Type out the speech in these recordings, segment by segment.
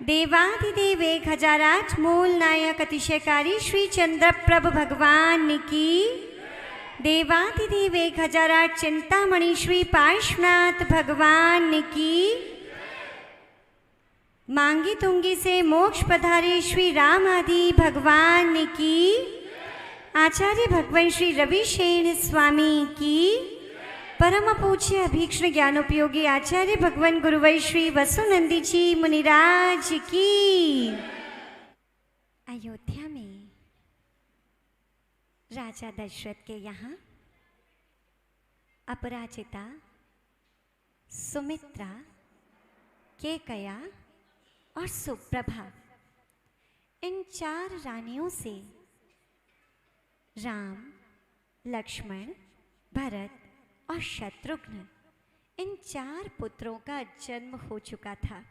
देवाधिदेव 1008 मूल नायक अतिशयकारी श्री चंद्रप्रभ भगवान की। देवाधिदेव 1008 चिंतामणि श्री पार्श्वनाथ भगवान की। मांगी तुंगी से मोक्ष पधारे श्री राम आदि भगवान की। आचार्य भगवान श्री रविशेन स्वामी की। परम पूज्य अभीक्ष्ण ज्ञानोपयोगी आचार्य भगवान गुरुवै श्री वसुनंदी जी मुनिराज की। अयोध्या में राजा दशरथ के यहाँ अपराजिता, सुमित्रा, केकया और सुप्रभा इन 4 रानियों से राम, लक्ष्मण, भरत और शत्रुघ्न इन 4 पुत्रों का जन्म हो चुका था।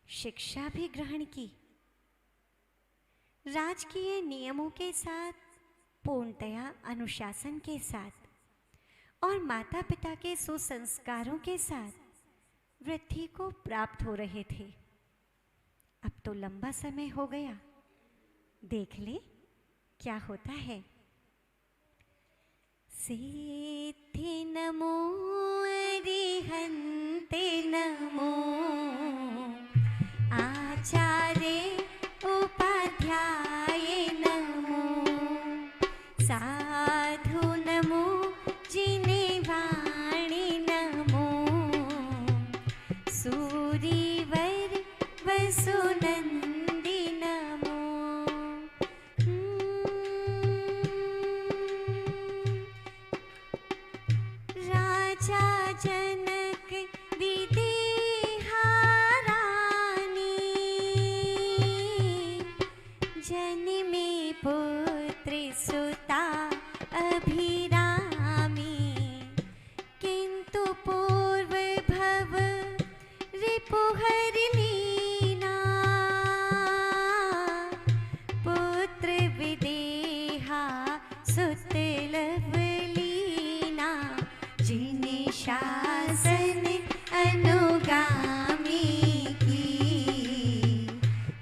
शिक्षा भी ग्रहण की, राजकीय नियमों के साथ, पूर्णतया अनुशासन के साथ और माता पिता के सुसंस्कारों के साथ वृद्धि को प्राप्त हो रहे थे। अब तो लंबा समय हो गया, देख ले क्या होता है। सिद्धि नमो अरिहन्ते नमो आचार्य उपाध्याय नमो साधु नमो जिनेवाणी नमो सूरीवर वसुनंदी नमो। जनक विदेहा रानी जन्मे पुत्र सुता अभिरामी किंतु पूर्व भव रिपुहर लीना पुत्र विदेहा सुतलवलीना जिन्हें शासन अनुगामी की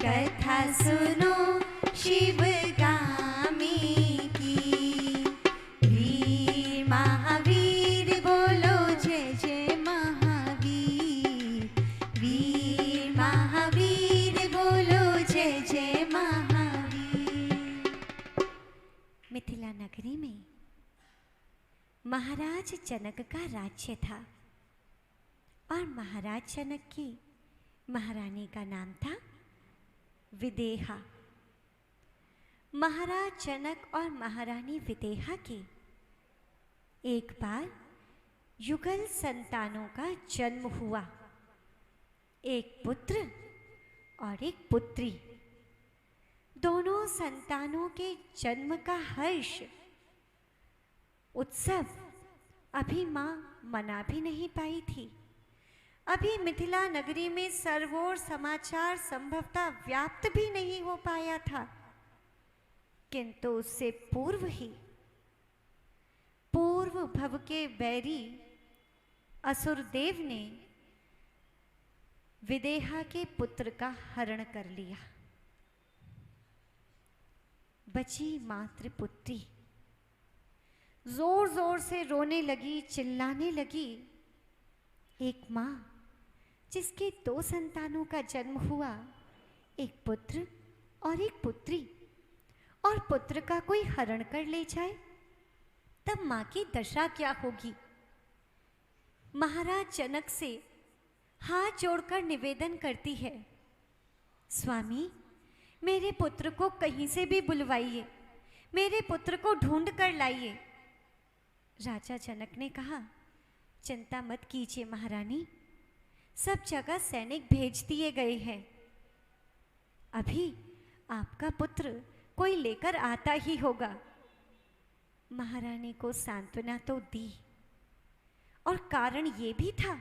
कथा सुनो शिवगामी की। वीर महावीर बोलो जय जय महावीर, वीर महावीर बोलो जय जय महावीर। मिथिला नगरी में महाराज जनक का राज्य था और महाराज जनक की महारानी का नाम था विदेहा। महाराज जनक और महारानी विदेहा की एक बार युगल संतानों का जन्म हुआ, एक पुत्र और एक पुत्री। दोनों संतानों के जन्म का हर्ष उत्सव अभी माँ मना भी नहीं पाई थी। अभी मिथिला नगरी में सर्वोर समाचार संभवतः व्याप्त भी नहीं हो पाया था, किंतु उससे पूर्व ही पूर्व भव के बैरी असुरदेव ने विदेहा के पुत्र का हरण कर लिया। बची मात्र पुत्री जोर जोर से रोने लगी, चिल्लाने लगी। एक माँ जिसके 2 संतानों का जन्म हुआ, एक पुत्र और एक पुत्री, और पुत्र का कोई हरण कर ले जाए तब माँ की दशा क्या होगी। महाराज जनक से हाथ जोड़कर निवेदन करती है, स्वामी मेरे पुत्र को कहीं से भी बुलवाइए, मेरे पुत्र को ढूंढ कर लाइए। राजा जनक ने कहा, चिंता मत कीजिए महारानी, सब जगह सैनिक भेज दिए गए हैं, अभी आपका पुत्र कोई लेकर आता ही होगा। महारानी को सांत्वना तो दी और कारण ये भी था,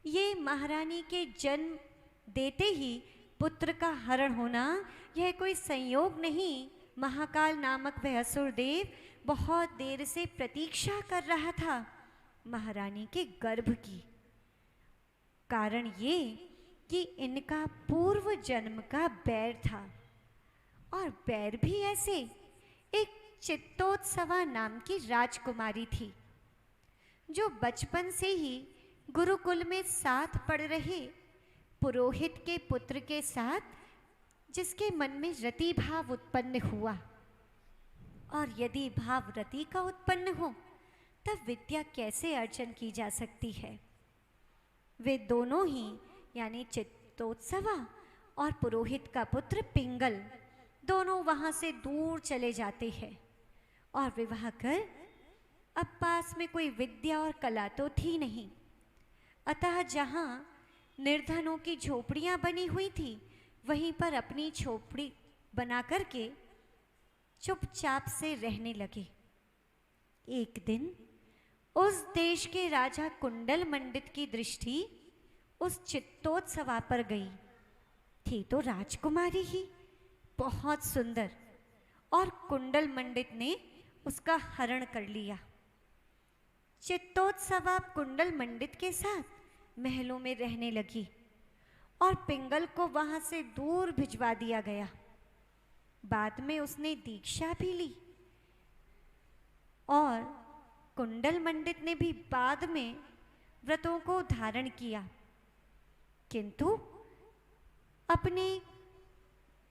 ये महारानी के जन्म देते ही पुत्र का हरण होना यह कोई संयोग नहीं। महाकाल नामक वह असुरदेव बहुत देर से प्रतीक्षा कर रहा था महारानी के गर्भ की। कारण ये कि इनका पूर्व जन्म का बैर था, और बैर भी ऐसे। एक चित्तोत्सवा नाम की राजकुमारी थी, जो बचपन से ही गुरुकुल में साथ पढ़ रहे पुरोहित के पुत्र के साथ, जिसके मन में रति भाव उत्पन्न हुआ। और यदि भाव रति का उत्पन्न हो तब विद्या कैसे अर्जन की जा सकती है। वे दोनों ही यानी चित्तोत्सवा और पुरोहित का पुत्र पिंगल दोनों वहाँ से दूर चले जाते हैं और विवाह कर, अब पास में कोई विद्या और कला तो थी नहीं, अतः जहाँ निर्धनों की झोपड़ियाँ बनी हुई थी वहीं पर अपनी झोपड़ी बना करके चुपचाप से रहने लगे। एक दिन उस देश के राजा कुंडल मंडित की दृष्टि उस चित्तोत्सवा पर गई। थी तो राजकुमारी ही, बहुत सुंदर, और कुंडल मंडित ने उसका हरण कर लिया। चित्तोत्सवा कुंडल मंडित के साथ महलों में रहने लगी और पिंगल को वहां से दूर भिजवा दिया गया। बाद में उसने दीक्षा भी ली और कुंडल मंडित ने भी बाद में व्रतों को धारण किया, किंतु अपने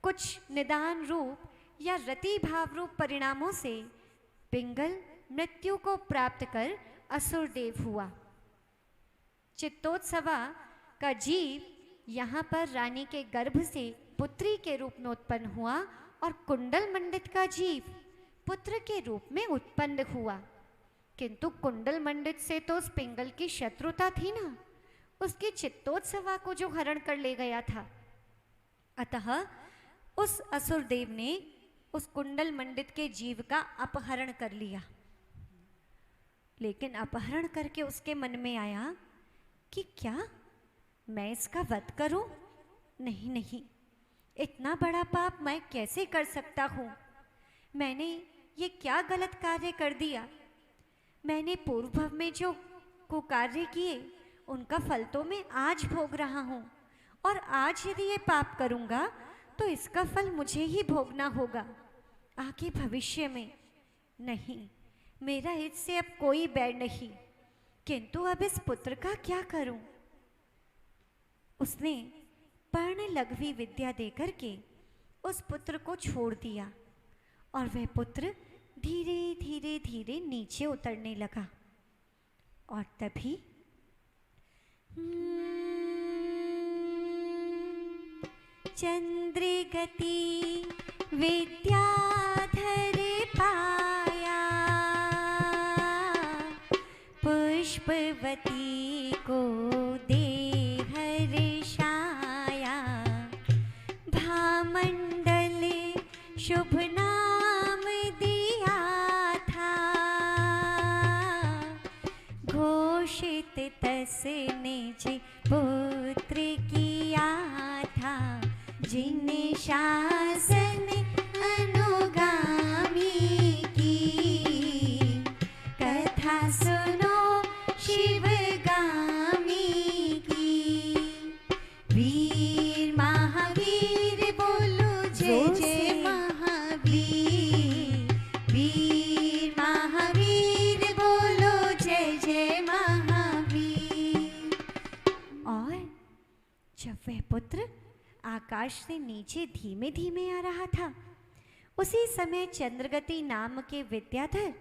कुछ निदान रूप या रति भाव रूप परिणामों से पिंगल मृत्यु को प्राप्त कर असुर देव हुआ। चित्तोत्सवा का जीव यहाँ पर रानी के गर्भ से पुत्री के रूप में उत्पन्न हुआ और कुंडल मंडित का जीव पुत्र के रूप में उत्पन्न हुआ। किंतु कुंडल मंडित से तो उस पिंगल की शत्रुता थी ना, उसकी चित्तोत्सवा को जो हरण कर ले गया था। अतः उस असुर देव ने उस कुंडल मंडित के जीव का अपहरण कर लिया। लेकिन अपहरण करके उसके मन में आया कि क्या मैं इसका वध करूं? नहीं नहीं, इतना बड़ा पाप मैं कैसे कर सकता हूं? मैंने ये क्या गलत कार्य कर दिया? मैंने पूर्व भव में जो कुकार्य किए उनका फल तो मैं आज भोग रहा हूं, और आज यदि ये पाप करूंगा तो इसका फल मुझे ही भोगना होगा आगे भविष्य में। नहीं, मेरा इससे अब कोई बैर नहीं, किंतु अब इस पुत्र का क्या करूं? उसने पर्ण लघवी विद्या देकर के उस पुत्र को छोड़ दिया और वह पुत्र धीरे धीरे धीरे नीचे उतरने लगा। और तभी चंद्रगति विद्याधर पाया, पुष्पवती को दे हर्षाया, भामंडल शुभ नाम दिया था, घोषित तस निज पुत्र किया था, जिन शासन अनुगामी की, कथा सुनो शिवगामी की। वीर महावीर बोलो जय जय महावीर, वीर महावीर बोलो जय जय महावीर। और जब वह पुत्र आकाश से नीचे धीमे धीमे आ रहा था, उसी समय चंद्रगति नाम के विद्याधर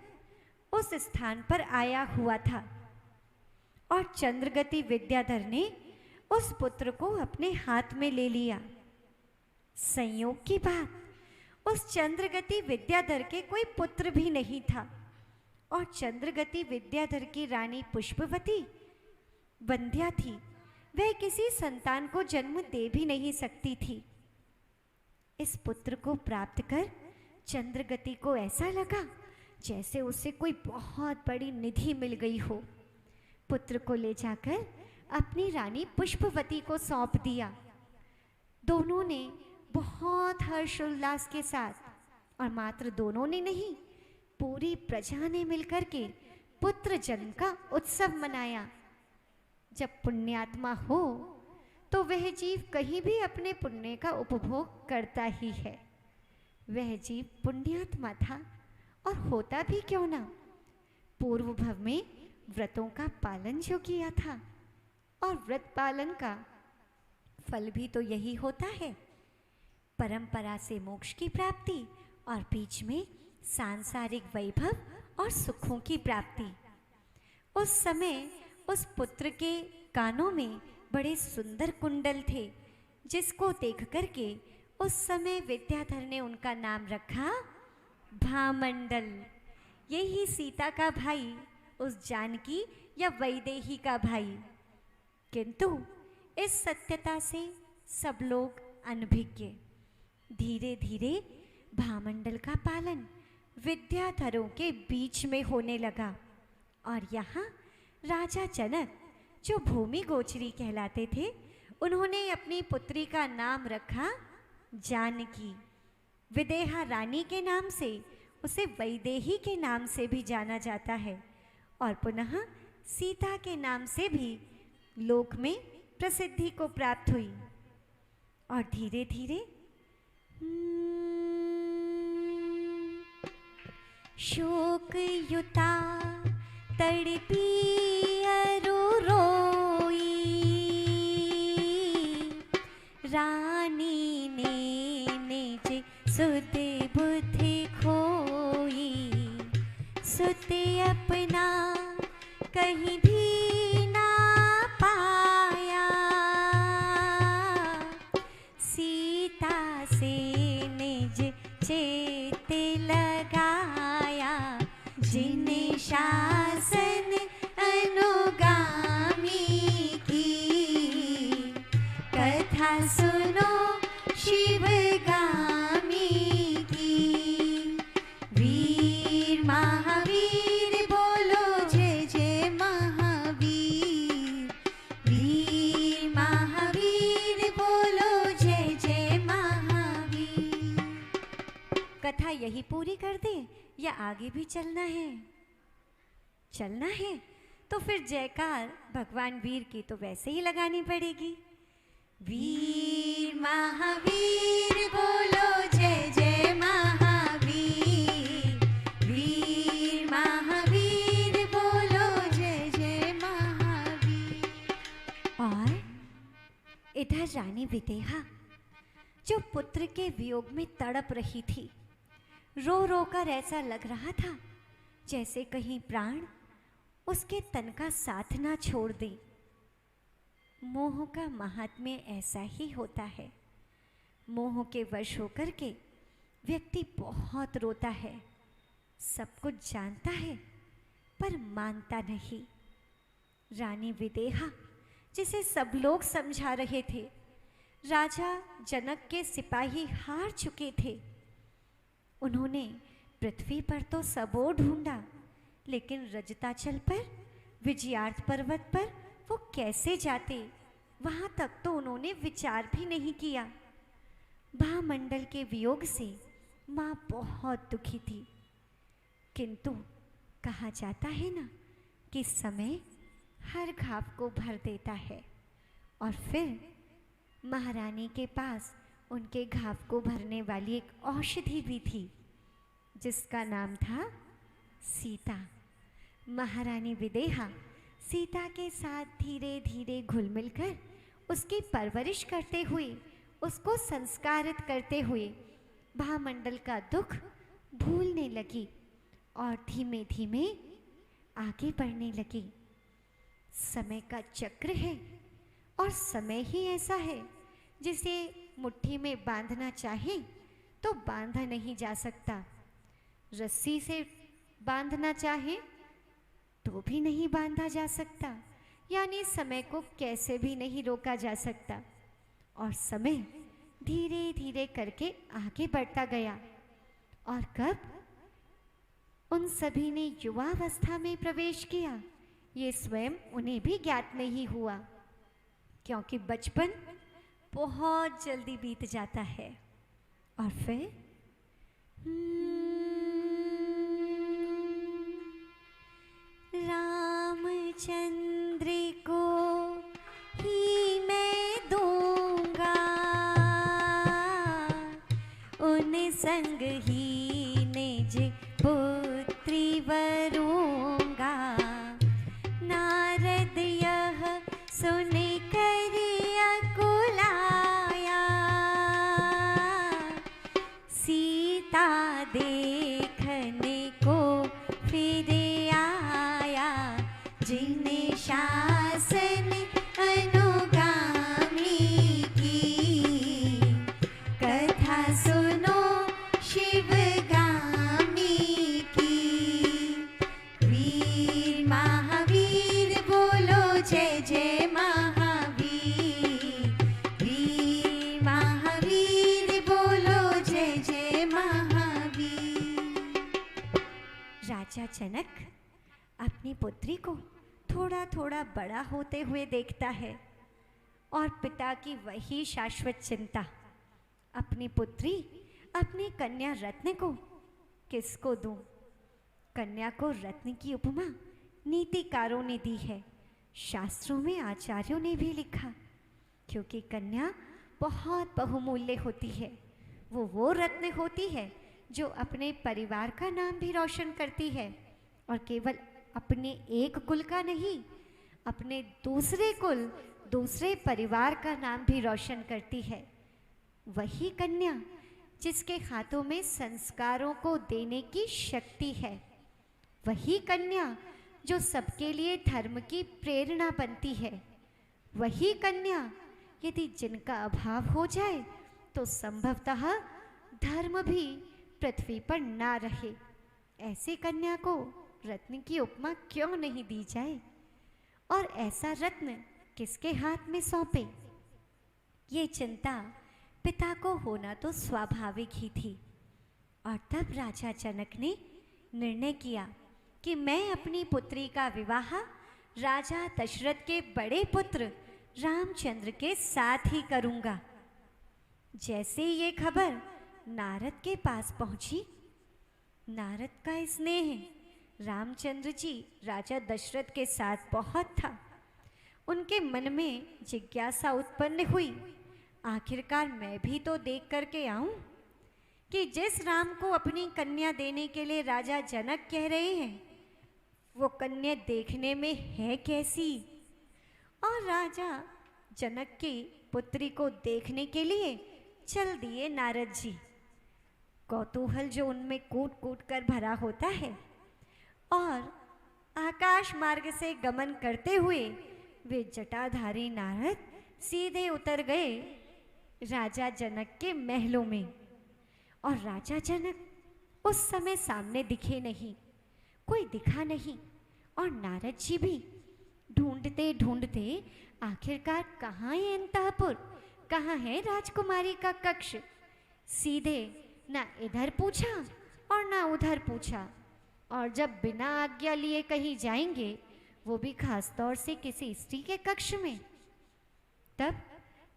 उस स्थान पर आया हुआ था। और चंद्रगति विद्याधर ने उस पुत्र को अपने हाथ में ले लिया। संयोग की बात, उस चंद्रगति विद्याधर के कोई पुत्र भी नहीं था, और चंद्रगति विद्याधर की रानी पुष्पवती वंध्या थी। वह किसी संतान को जन्म दे भी नहीं सकती थी। इस पुत्र को प्राप्त कर चंद्रगति को ऐसा लगा जैसे उसे कोई बहुत बड़ी निधि मिल गई हो। पुत्र को ले जाकर अपनी रानी पुष्पवती को सौंप दिया। दोनों ने बहुत हर्षोल्लास के साथ, और मात्र दोनों ने नहीं, पूरी प्रजा ने मिलकर के पुत्र जन्म का उत्सव मनाया। जब पुण्यात्मा हो तो वह जीव कहीं भी अपने पुण्य का उपभोग करता ही है। वह जीव पुण्यात्मा था और होता भी क्यों ना, पूर्व भव में व्रतों का पालन जो किया था, और व्रत पालन का फल भी तो यही होता है, परंपरा से मोक्ष की प्राप्ति और बीच में सांसारिक वैभव और सुखों की प्राप्ति। उस समय उस पुत्र के कानों में बड़े सुंदर कुंडल थे, जिसको देख करके उस समय विद्याधर ने उनका नाम रखा भामंडल। यही सीता का भाई उस जानकी या वैदेही का भाई। किंतु इस सत्यता से सब लोग अनभिज्ञ। धीरे धीरे भामंडल का पालन विद्याधरों के बीच में होने लगा और यहाँ राजा जनक, जो भूमि गोचरी कहलाते थे, उन्होंने अपनी पुत्री का नाम रखा जानकी। विदेहा रानी के नाम से उसे वैदेही के नाम से भी जाना जाता है और पुनः सीता के नाम से भी लोक में प्रसिद्धि को प्राप्त हुई। और धीरे धीरे शोक युता तड़पी अरु रोई, रानी ने निज सुत बुद्धि खोई, सुत अपना कहीं भी ना पाया, सीता से निज चेत लगाया, जिन शासन अनुगामी की, कथा सुनो शिवगामी की। वीर महावीर बोलो जय जय महावीर, वीर महावीर बोलो जय जय महावीर। कथा यही पूरी कर दे या आगे भी चलना है? चलना है तो फिर जयकार भगवान वीर की तो वैसे ही लगानी पड़ेगी। वीर महावीर बोलो जय जय महावीर, वीर महावीर बोलो जय जय महावीर। और इधर रानी विदेहा, जो पुत्र के वियोग में तड़प रही थी, रो रो कर ऐसा लग रहा था जैसे कहीं प्राण उसके तन का साथ ना छोड़ दे। मोह का महात्म्य ऐसा ही होता है। मोह के वश होकर के व्यक्ति बहुत रोता है, सब कुछ जानता है पर मानता नहीं। रानी विदेहा, जिसे सब लोग समझा रहे थे, राजा जनक के सिपाही हार चुके थे, उन्होंने पृथ्वी पर तो सबोर ढूंढा, लेकिन रजताचल पर, विजयार्थ पर्वत पर वो कैसे जाते, वहां तक तो उन्होंने विचार भी नहीं किया। भामंडल के वियोग से माँ बहुत दुखी थी, किंतु कहा जाता है ना कि समय हर घाव को भर देता है। और फिर महारानी के पास उनके घाव को भरने वाली एक औषधि भी थी, जिसका नाम था सीता। महारानी विदेहा सीता के साथ धीरे धीरे घुल मिल कर उसकी परवरिश करते हुए, उसको संस्कारित करते हुए भामंडल का दुख भूलने लगी और धीमे धीमे आगे बढ़ने लगी। समय का चक्र है और समय ही ऐसा है जिसे मुट्ठी में बांधना चाहे तो बांधा नहीं जा सकता, रस्सी से बांधना चाहे तो भी नहीं बांधा जा सकता, यानी समय को कैसे भी नहीं रोका जा सकता। और समय धीरे धीरे करके आगे बढ़ता गया और कब उन सभी ने युवावस्था में प्रवेश किया, ये स्वयं उन्हें भी ज्ञात नहीं हुआ, क्योंकि बचपन बहुत जल्दी बीत जाता है। और फिर रामचंद्र को ही मैं दूं संग ही निज पुत्री वरूंगा। नारद यह सुन कर अकुलाया, सीता देखने को फिर आया। जिन शासन अनुगामी की, कथा सुनो शिवगामी की। वीर महावीर बोलो जय जय महावीर। वीर महावीर बोलो जय जय महावीर। राजा जनक अपनी पुत्री को थोड़ा थोड़ा बड़ा होते हुए देखता है और पिता की वही शाश्वत चिंता, अपनी पुत्री अपनी कन्या रत्न को किसको दूं। कन्या को रत्न की उपमा नीतिकारों ने दी है, शास्त्रों में आचार्यों ने भी लिखा, क्योंकि कन्या बहुत बहुमूल्य होती है। वो रत्न होती है जो अपने परिवार का नाम भी रोशन करती है, और केवल अपने एक कुल का नहीं, अपने दूसरे कुल दूसरे परिवार का नाम भी रोशन करती है। वही कन्या जिसके हाथों में संस्कारों को देने की शक्ति है, वही कन्या जो सबके लिए धर्म की प्रेरणा बनती है, वही कन्या यदि जिनका अभाव हो जाए तो संभवतः धर्म भी पृथ्वी पर ना रहे। ऐसी कन्या को रत्न की उपमा क्यों नहीं दी जाए, और ऐसा रत्न किसके हाथ में सौंपे। ये चिंता पिता को होना तो स्वाभाविक ही थी, और तब राजा जनक ने निर्णय किया कि मैं अपनी पुत्री का विवाह राजा दशरथ के बड़े पुत्र रामचंद्र के साथ ही करूंगा। जैसे ये खबर नारद के पास पहुंची, नारद का स्नेह रामचंद्र जी राजा दशरथ के साथ बहुत था। उनके मन में जिज्ञासा उत्पन्न हुई, आखिरकार मैं भी तो देख करके आऊं कि जिस राम को अपनी कन्या देने के लिए राजा जनक कह रहे हैं, वो कन्या देखने में है कैसी। और राजा जनक की पुत्री को देखने के लिए चल दिए नारद जी। कौतूहल जो उनमें कूट कूट कर भरा होता है, और आकाश मार्ग से गमन करते हुए वे जटाधारी नारद सीधे उतर गए राजा जनक के महलों में। और राजा जनक उस समय सामने दिखे नहीं, कोई दिखा नहीं, और नारद जी भी ढूंढते ढूंढते आखिरकार कहाँ है अंतःपुर, कहाँ है राजकुमारी का कक्ष। सीधे ना इधर पूछा और ना उधर पूछा, और जब बिना आज्ञा लिए कहीं जाएंगे, वो भी खास तौर से किसी स्त्री के कक्ष में, तब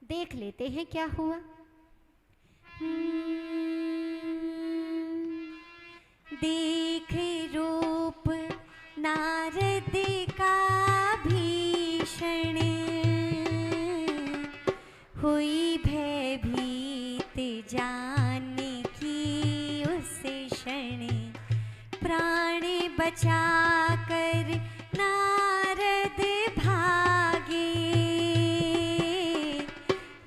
देख लेते हैं क्या हुआ। देख रूप नारद का भीषण, हुई भयभीत जान की उस क्षण। प्राण बचा कर नारद भागे,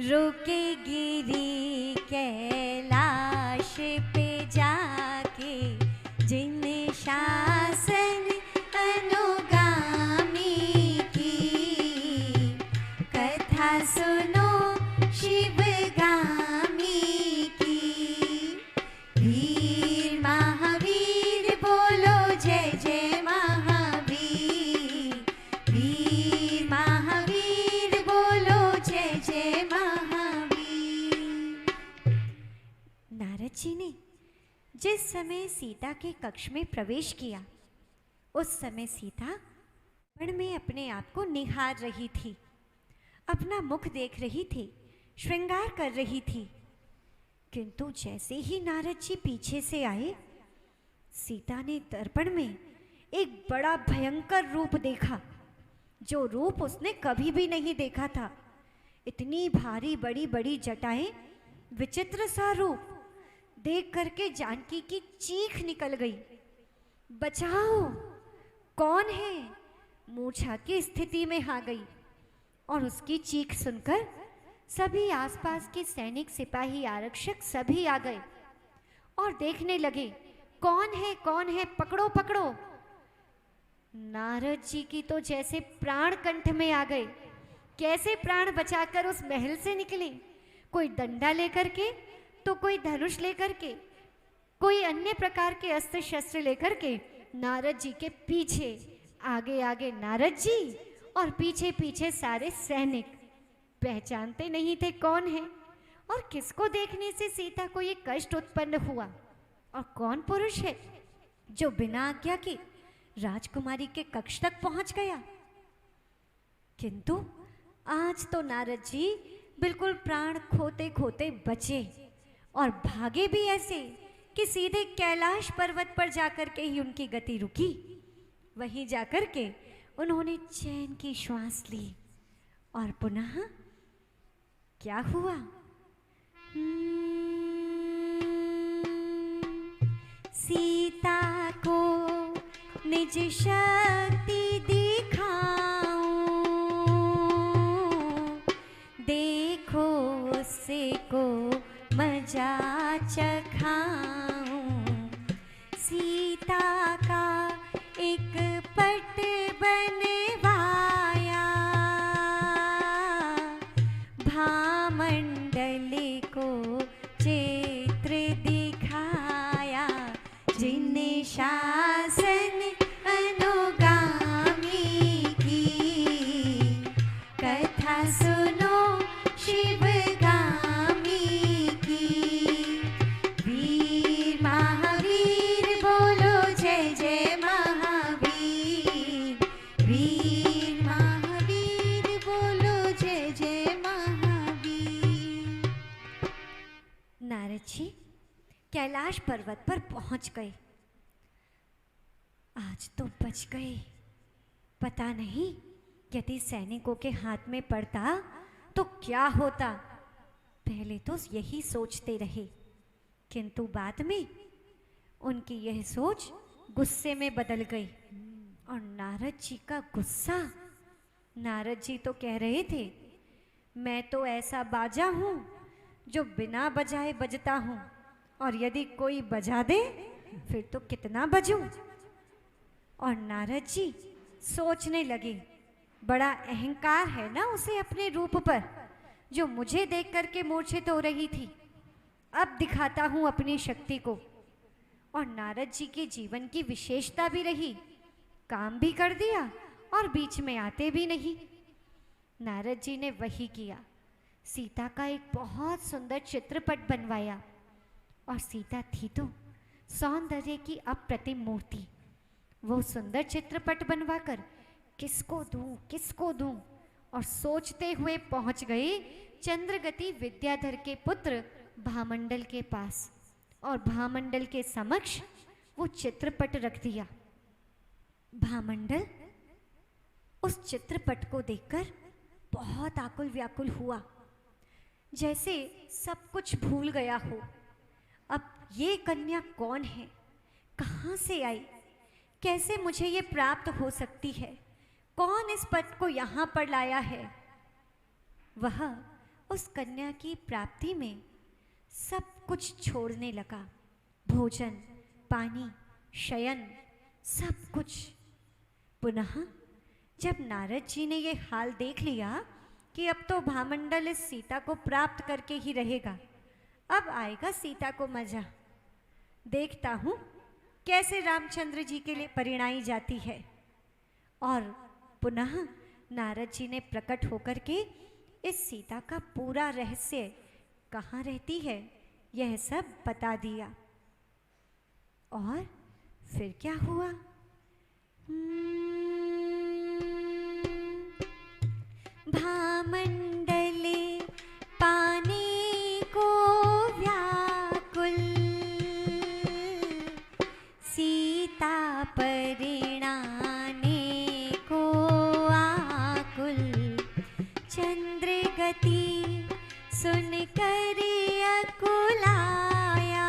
रुके गिरी कैलाश पे जाके। जिन शासन अनुगामी की, कथा सुनो शिवगामी की। वीर महावीर बोलो जय जय महावीर। वीर महावीर बोलो जय जय महावीर। नारद जी ने जिस समय सीता के कक्ष में प्रवेश किया, उस समय सीता पण में अपने आप को निहार रही थी, अपना मुख देख रही थी, श्रृंगार कर रही थी। किंतु जैसे ही नारद जी पीछे से आए, सीता ने दर्पण में एक बड़ा भयंकर रूप देखा, जो रूप उसने कभी भी नहीं देखा था। इतनी भारी बड़ी बड़ी जटाएं, विचित्र सा रूप, देख करके जानकी की चीख निकल गई, बचाओ, कौन है? मूर्छा की स्थिति में आ गई। और उसकी चीख सुनकर सभी आसपास के सैनिक, सिपाही, आरक्षक सभी आ गए और देखने लगे, कौन है, कौन है, पकड़ो पकड़ो। नारद जी की तो जैसे प्राण कंठ में आ गए। कैसे प्राण बचाकर उस महल से निकले, कोई डंडा लेकर के, तो कोई धनुष लेकर के, कोई अन्य प्रकार के अस्त्र शस्त्र लेकर के नारद जी के पीछे, आगे आगे नारद जी और पीछे पीछे सारे सैनिक। पहचानते नहीं थे कौन है और किसको देखने से सीता को ये कष्ट उत्पन्न हुआ, और कौन पुरुष है जो बिना आज्ञा के राजकुमारी के कक्ष तक पहुंच गया। किंतु आज तो नारद जी बिल्कुल प्राण खोते खोते बचे और भागे भी ऐसे कि सीधे कैलाश पर्वत पर जाकर के ही उनकी गति रुकी। वहीं जाकर के उन्होंने चैन की श्वास ली और पुनः क्या हुआ? सीता को निज शक्ति दिखाऊं, देखो उससे को मजा चखाऊं। सीता का एक पट बनवाया, भामंडल को चित्र दिखाया। जिन शासन अनुगामी की, कथा सुनो शिवगामी की। वीर महावीर बोलो जय जय महावीर, वीर महावीर बोलो जय जय महावीर। नारद जी कैलाश पर्वत पर पहुंच गए। आज तो बच गए। पता नहीं यदि सैनिकों के हाथ में पड़ता तो क्या होता। पहले तो यही सोचते रहे, किंतु बाद में उनकी यह सोच गुस्से में बदल गई। और नारद जी का गुस्सा, नारद जी तो कह रहे थे, मैं तो ऐसा बाजा हूं जो बिना बजाए बजता हूं, और यदि कोई बजा दे फिर तो कितना बजूं। और नारद जी सोचने लगे, बड़ा अहंकार है ना उसे अपने रूप पर, जो मुझे देख करके मूर्छित हो रही थी, अब दिखाता हूं अपनी शक्ति को। और नारद जी के जीवन की विशेषता भी रही, काम भी कर दिया और बीच में आते भी नहीं। नारद जी ने वही किया, सीता का एक बहुत सुंदर चित्रपट बनवाया। और सीता थी तो सौंदर्य की अप्रतिम मूर्ति। वो सुंदर चित्रपट बनवाकर किसको दूं, किसको दूं, और सोचते हुए पहुंच गए चंद्रगति विद्याधर के पुत्र भामंडल के पास। और भामंडल के समक्ष वो चित्रपट रख दिया। भामंडल उस चित्रपट को देखकर बहुत आकुल व्याकुल हुआ, जैसे सब कुछ भूल गया हो। अब ये कन्या कौन है, कहाँ से आई, कैसे मुझे ये प्राप्त हो सकती है, कौन इस पट को यहाँ पर लाया है। वह उस कन्या की प्राप्ति में सब कुछ छोड़ने लगा, भोजन, पानी, शयन, सब कुछ। पुनः जब नारद जी ने ये हाल देख लिया कि अब तो भामंडल इस सीता को प्राप्त करके ही रहेगा, अब आएगा सीता को मजा, देखता हूँ कैसे रामचंद्र जी के लिए परिणाई जाती है। और पुनः नारद जी ने प्रकट होकर के इस सीता का पूरा रहस्य, कहाँ रहती है, यह सब बता दिया। और फिर क्या हुआ? भामंडले पाने को व्याकुल, सीता परिणाने को आकुल। चंद्रगति सुन कर अकुलाया,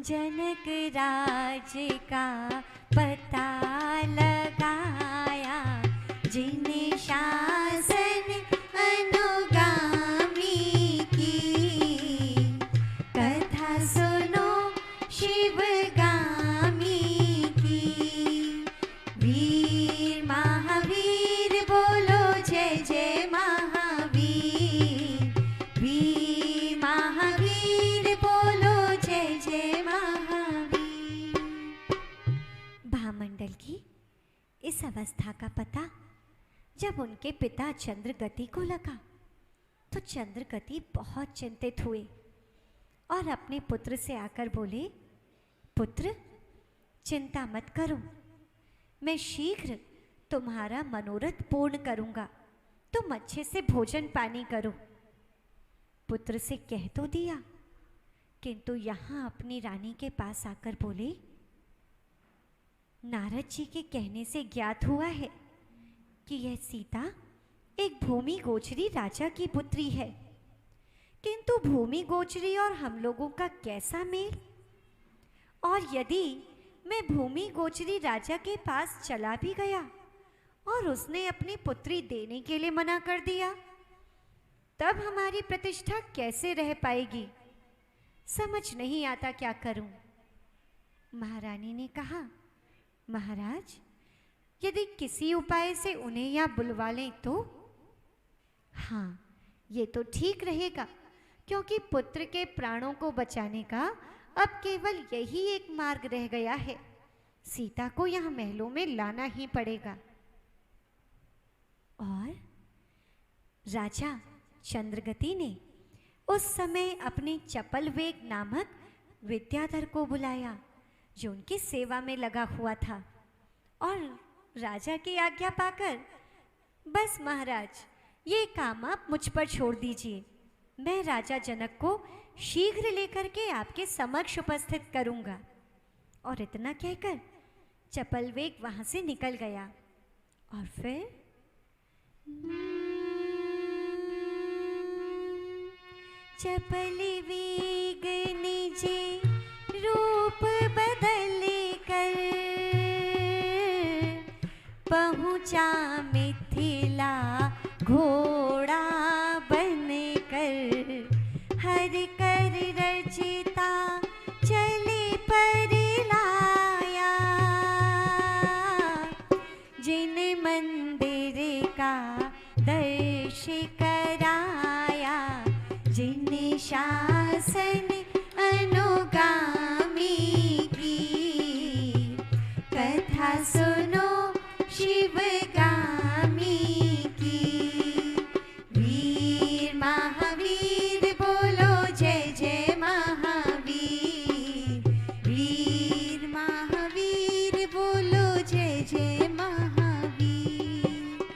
जनक राज का पता लगाया, जिन्हें शासन अनुगामी की, कथा सुनो शिवगामी की। वीर महावीर बोलो जय जय महावीर, वीर महावीर बोलो जय जय महावीर। भामंडल की इस अवस्था का पता जब उनके पिता चंद्रगति को लगा तो चंद्रगति बहुत चिंतित हुए और अपने पुत्र से आकर बोले, पुत्र चिंता मत करो, मैं शीघ्र तुम्हारा मनोरथ पूर्ण करूंगा, तुम अच्छे से भोजन पानी करो। पुत्र से कह तो दिया, किंतु यहाँ अपनी रानी के पास आकर बोले, नारद जी के कहने से ज्ञात हुआ है कि यह सीता एक भूमि गोचरी राजा की पुत्री है, किंतु भूमि गोचरी और हम लोगों का कैसा मेल? और यदि मैं भूमि गोचरी राजा के पास चला भी गया और उसने अपनी पुत्री देने के लिए मना कर दिया, तब हमारी प्रतिष्ठा कैसे रह पाएगी? समझ नहीं आता क्या करूं। महारानी ने कहा, महाराज यदि किसी उपाय से उन्हें यहाँ बुलवा लें तो? हाँ, ये तो ठीक रहेगा, क्योंकि पुत्र के प्राणों को बचाने का अब केवल यही एक मार्ग रह गया है, सीता को यहाँ महलों में लाना ही पड़ेगा। और राजा चंद्रगति ने उस समय अपने चपलवेग नामक विद्याधर को बुलाया, जो उनकी सेवा में लगा हुआ था, और राजा की आज्ञा पाकर, बस महाराज ये काम आप मुझ पर छोड़ दीजिए, मैं राजा जनक को शीघ्र लेकर के आपके समक्ष उपस्थित करूंगा। और इतना कहकर चपलवेग वहां से निकल गया। और फिर चपलवेग निजे रूप बदल कर पहुंचा मिथिला घोड़ा बन कर, हर कर रचिता चले पर लाया, जिन मंदिर का दर्श कराया, जिन शासन अनुगामी की, कथा सुनो शिवगामी की। वीर महावीर बोलो जय जय महावीर, वीर महावीर बोलो जय जय महावीर।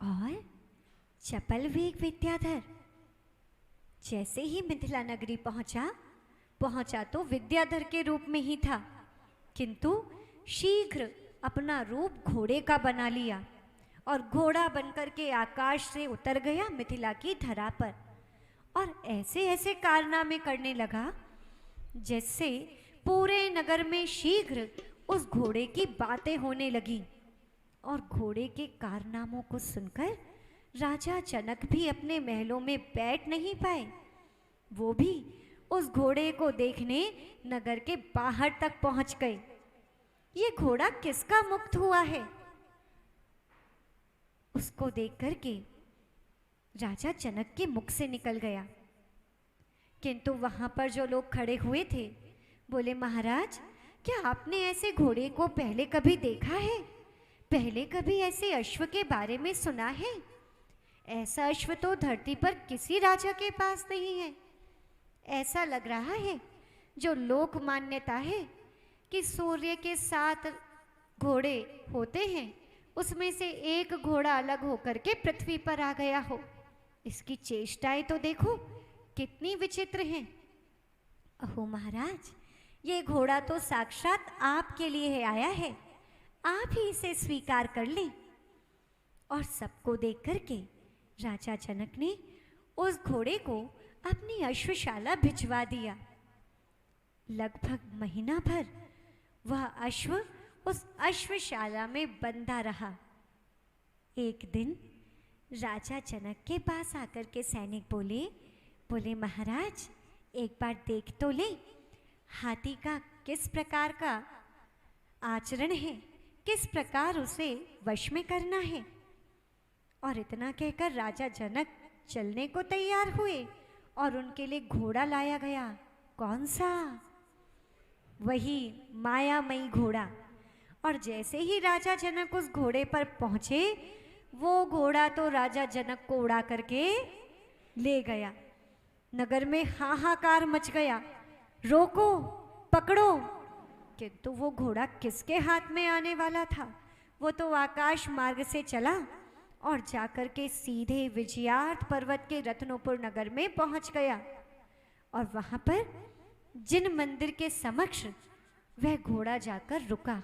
और चपलवेग विद्याधर जैसे ही मिथिला नगरी पहुंचा तो विद्याधर के रूप में ही था, किंतु शीघ्र अपना रूप घोड़े का बना लिया और घोड़ा बनकर के आकाश से उतर गया मिथिला की धरा पर, और ऐसे ऐसे कारनामे करने लगा जैसे पूरे नगर में शीघ्र उस घोड़े की बातें होने लगी। और घोड़े के कारनामों को सुनकर राजा जनक भी अपने महलों में बैठ नहीं पाए, वो भी उस घोड़े को देखने नगर के बाहर तक पहुंच गए। ये घोड़ा किसका मुक्त हुआ है? उसको देख करके राजा जनक के मुख से निकल गया, किंतु वहां पर जो लोग खड़े हुए थे बोले, महाराज क्या आपने ऐसे घोड़े को पहले कभी देखा है? पहले कभी ऐसे अश्व के बारे में सुना है? ऐसा अश्व तो धरती पर किसी राजा के पास नहीं है। ऐसा लग रहा है जो लोक मान्यता है कि सूर्य के 7 घोड़े होते हैं, उसमें से एक घोड़ा अलग होकर के पृथ्वी पर आ गया हो। इसकी चेष्टाएं तो देखो कितनी विचित्र हैं। अहो महाराज, ये घोड़ा तो साक्षात आपके लिए आया है, आप ही इसे स्वीकार कर लें। और सबको देख करके राजा जनक ने उस घोड़े को अपनी अश्वशाला भिजवा दिया। लगभग महीना भर वह अश्व उस अश्वशाला में बंधा रहा। एक दिन राजा जनक के पास आकर के सैनिक बोले महाराज, एक बार देख तो ले, हाथी का किस प्रकार का आचरण है, किस प्रकार उसे वश में करना है। और इतना कहकर राजा जनक चलने को तैयार हुए और उनके लिए घोड़ा लाया गया। कौन सा? वही मायामयी घोड़ा। और जैसे ही राजा जनक उस घोड़े पर पहुंचे, वो घोड़ा तो राजा जनक को उड़ा करके ले गया। नगर में हाहाकार मच गया, रोको, पकड़ो। किंतु वो घोड़ा किसके हाथ में आने वाला था? वो तो आकाश मार्ग से चला और जाकर के सीधे विजयार्थ पर्वत के रत्नोपुर नगर में पहुंच गया। और वहां पर जिन मंदिर के समक्ष वह घोड़ा जाकर रुका।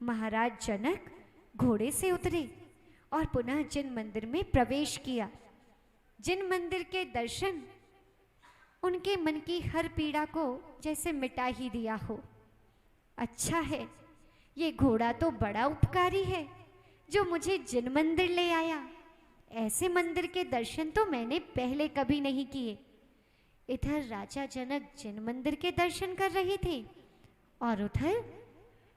महाराज जनक घोड़े से उतरे और पुनः जिन मंदिर में प्रवेश किया। जिन मंदिर के दर्शन उनके मन की हर पीड़ा को जैसे मिटा ही दिया हो। अच्छा है, ये घोड़ा तो बड़ा उपकारी है जो मुझे जिन मंदिर ले आया। ऐसे मंदिर के दर्शन तो मैंने पहले कभी नहीं किए। इधर राजा जनक जिन मंदिर के दर्शन कर रहे थे और उधर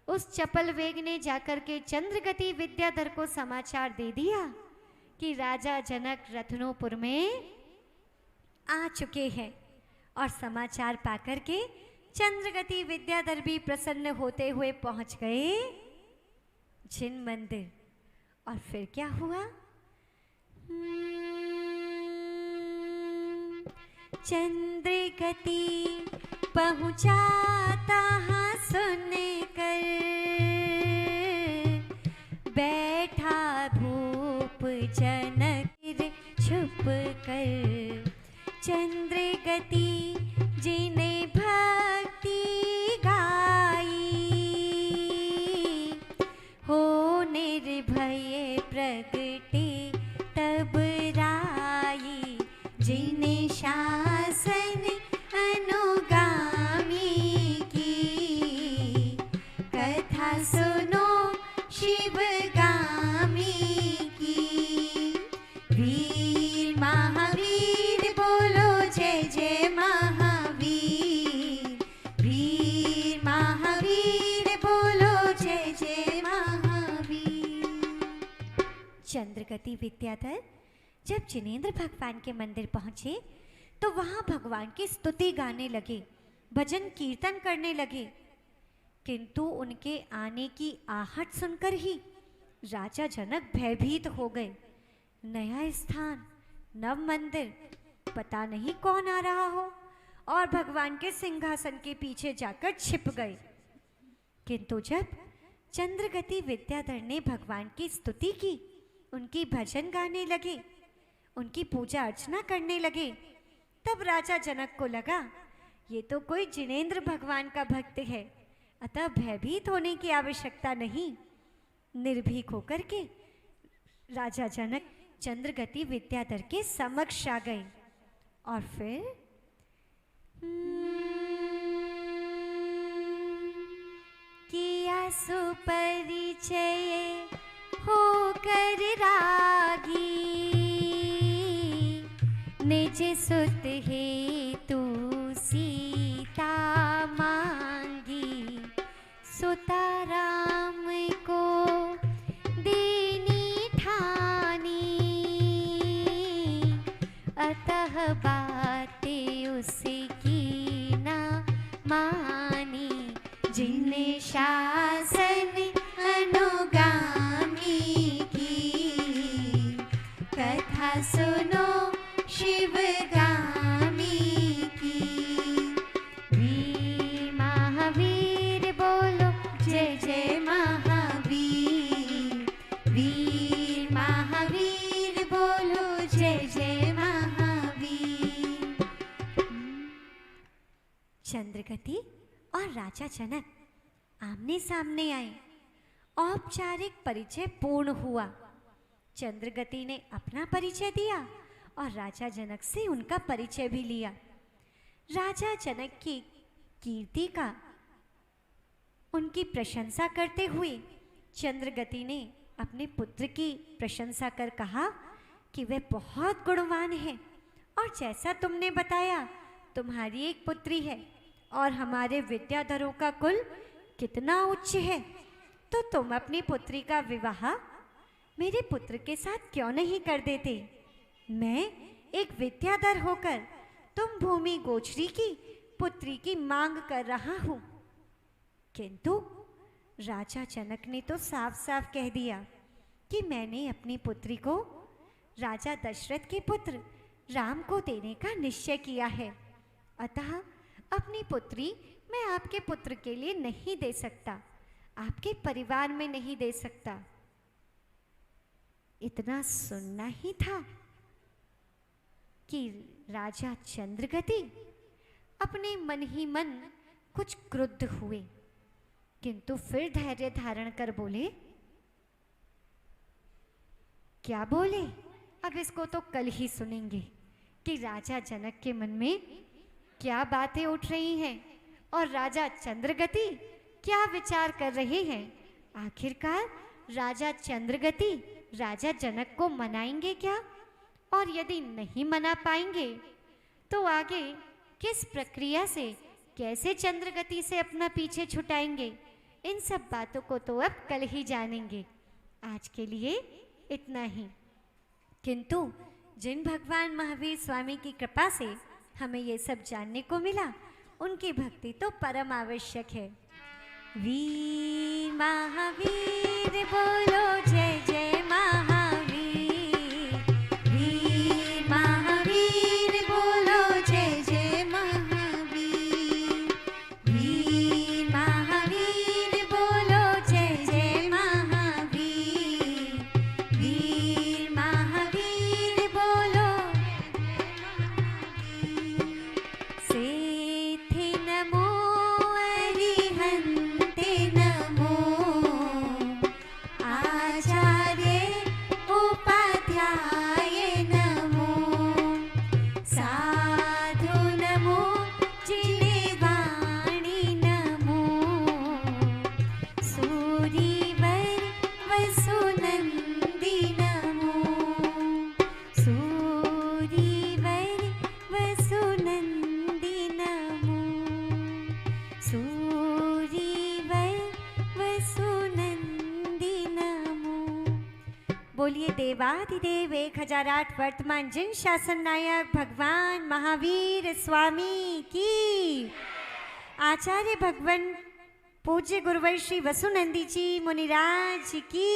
उस चपल वेग ने जाकर के चंद्रगति विद्याधर को समाचार दे दिया कि राजा जनक रत्नोपुर में आ चुके हैं। और समाचार पाकर के चंद्रगति विद्याधर भी प्रसन्न होते हुए पहुंच गए जिन मंदिर। और फिर क्या हुआ? चंद्रगति पहुंचाता सुन कर, बैठा भूप जनक छुप कर। चंद्रगति जिन्हें भक्ति गाई, हो निर्भय प्रगटे तब राई। जिन्हें शासन अनुगामी की, कथा सुनो शिवगामी की। वीर महावीर बोलो जय जय महावीर। वीर महावीर बोलो जय जय महावीर। चंद्रगति विद्याधर जब जिनेंद्र भगवान के मंदिर पहुंचे तो वहां भगवान की स्तुति गाने लगे, भजन कीर्तन करने लगे। किंतु उनके आने की आहट सुनकर ही राजा जनक भयभीत हो गए। नया स्थान, नव मंदिर, पता नहीं कौन आ रहा हो, और भगवान के सिंहासन के पीछे जाकर छिप गए। किंतु जब चंद्रगति विद्याधर ने भगवान की स्तुति की, उनकी भजन गाने लगे, उनकी पूजा अर्चना करने लगे, तब राजा जनक को लगा ये तो कोई जिनेंद्र भगवान का भक्त है, अतः भयभीत होने की आवश्यकता नहीं। निर्भीक होकर के राजा जनक चंद्रगति विद्याधर के समक्ष आ गए। और फिर किया सुपरिचय होकर रागी, निज सुत हेतु सीता मांगी। सुता राम को देनी ठानी, अतः बातें उसकी ना मानी। जिन शासन अनुगामी की, कथा सुनो शिवगामी की। वीर महावीर बोलो जय जय महावीर। वीर महावीर बोलो जय जय महावीर। चंद्रगति और राजा जनक आमने सामने आए। औपचारिक परिचय पूर्ण हुआ। चंद्रगति ने अपना परिचय दिया और राजा जनक से उनका परिचय भी लिया। राजा जनक की कीर्ति का उनकी प्रशंसा करते हुए चंद्रगति ने अपने पुत्र की प्रशंसा कर कहा कि वह बहुत गुणवान है और जैसा तुमने बताया तुम्हारी एक पुत्री है और हमारे विद्याधरों का कुल कितना उच्च है, तो तुम अपनी पुत्री का विवाह मेरे पुत्र के साथ क्यों नहीं कर देते। मैं एक विद्याधर होकर तुम भूमि गोचरी की पुत्री की मांग कर रहा हूं। किंतु राजा जनक ने तो साफ साफ कह दिया कि मैंने अपनी पुत्री को राजा दशरथ के पुत्र राम को देने का निश्चय किया है, अतः अपनी पुत्री मैं आपके पुत्र के लिए नहीं दे सकता, आपके परिवार में नहीं दे सकता। इतना सुनना ही था कि राजा चंद्रगति अपने मन ही मन कुछ क्रुद्ध हुए, किंतु फिर धैर्य धारण कर बोले। क्या बोले, अब इसको तो कल ही सुनेंगे कि राजा जनक के मन में क्या बातें उठ रही हैं और राजा चंद्रगति क्या विचार कर रहे हैं। आखिरकार राजा चंद्रगति राजा जनक को मनाएंगे क्या, और यदि नहीं मना पाएंगे तो आगे किस प्रक्रिया से कैसे चंद्रगति से अपना पीछे छुटाएंगे। इन सब बातों को तो अब कल ही जानेंगे। आज के लिए इतना ही। किंतु जिन भगवान महावीर स्वामी की कृपा से हमें ये सब जानने को मिला, उनकी भक्ति तो परम आवश्यक है। वीर महावीर बोलो जय जय महावीर, वीर महावीर बोलो जय जय महावीर, वीर महावीर बोलो जय जय महावीर, वीर महावीर बोलो सेथे नमो अरिहन्ते नमो आचार्य उपाध्याय नमो साधु नमो जिनेवाणी नमो सूरीवर वसुनंदी नमो सूरीवर वसुनंदी नमो सूरीवर वसुनंदी नमो। बोलिए देवाधिदेव 1008 वर्तमान जिन शासन नायक भगवान महावीर स्वामी की, आचार्य भगवान पूज्य गुरुवर श्री वसुनंदी जी मुनिराज की।